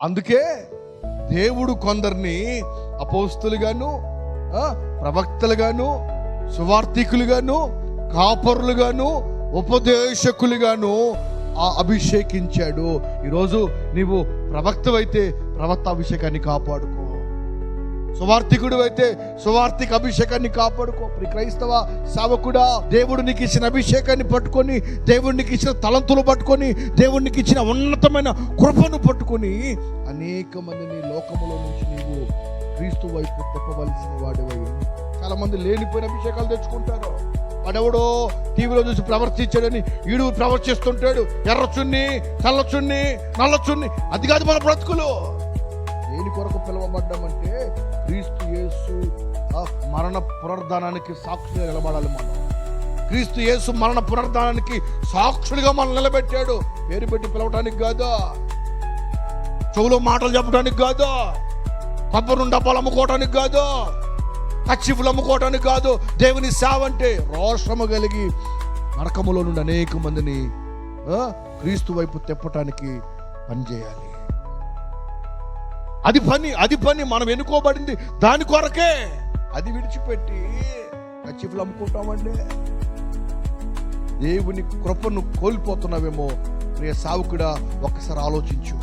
అందుకే దేవుడు కొందరిని అపోస్తులుగాను, ప్రవక్తలుగాను, సువార్థికులుగాను, కాపరులుగాను, ఉపదేశకులుగాను అభిషేకించాడు. ఈరోజు నీవు ప్రవక్తవైతే ప్రవక్త అభిషేకాన్ని కాపాడుకో, సువార్థికుడు అయితే సువార్థిక అభిషేకాన్ని కాపాడుకో. క్రైస్తవ సేవకుడా, దేవుడు నీకు ఇచ్చిన అభిషేకాన్ని పట్టుకొని, దేవుడు నీకు ఇచ్చిన తలంతులు పట్టుకొని, దేవుడు నీకు ఇచ్చిన ఉన్నతమైన కృపను పట్టుకొని అనేక మందిని లోకములో నుంచి నీవు క్రీస్తు వైపు తిప్పవలసిన వాడివై. చాలా మంది లేనిపోయిన అభిషేకాలు తెచ్చుకుంటారు. వాడెవడో టీవీలో చూసి ప్రవర్తించాడని ఈడు ప్రవర్తిస్తుంటాడు. ఎర్రచున్ని, తెల్లచున్ని, నల్లచున్ని, అది కాదు మన బ్రతుకులు. దేని కొరకు పిలువబడ్డామంటే క్రీస్తు యేసు మరణ పునరుద్ధానానికి సాక్షులుగా నిలబడాలి. మనం క్రీస్తు యేసు మరణ పునరుద్ధానానికి సాక్షులుగా మనం నిలబెట్టాడు. పేరు పెట్టి పిలవటానికి కాదు, చెవులో మాటలు చెప్పడానికి కాదు, కొబ్బరి డబ్బాలు అమ్ముకోవడానికి కాదు, కచ్చిఫులు అమ్ముకోవడానికి కాదు. దేవుని సేవ అంటే రోషము కలిగి నరకములో నుండి అనేక మందిని క్రీస్తు వైపు తిప్పటానికి పనిచేయాలి. అది పని మనం ఎన్నుకోబడింది దాని కొరకే. అది విడిచిపెట్టి కచ్చిఫులు అమ్ముకుంటామంటే దేవుని కృపను కోల్పోతున్నావేమో. ప్రియ సావుకుడా, ఒక్కసారి ఆలోచించు.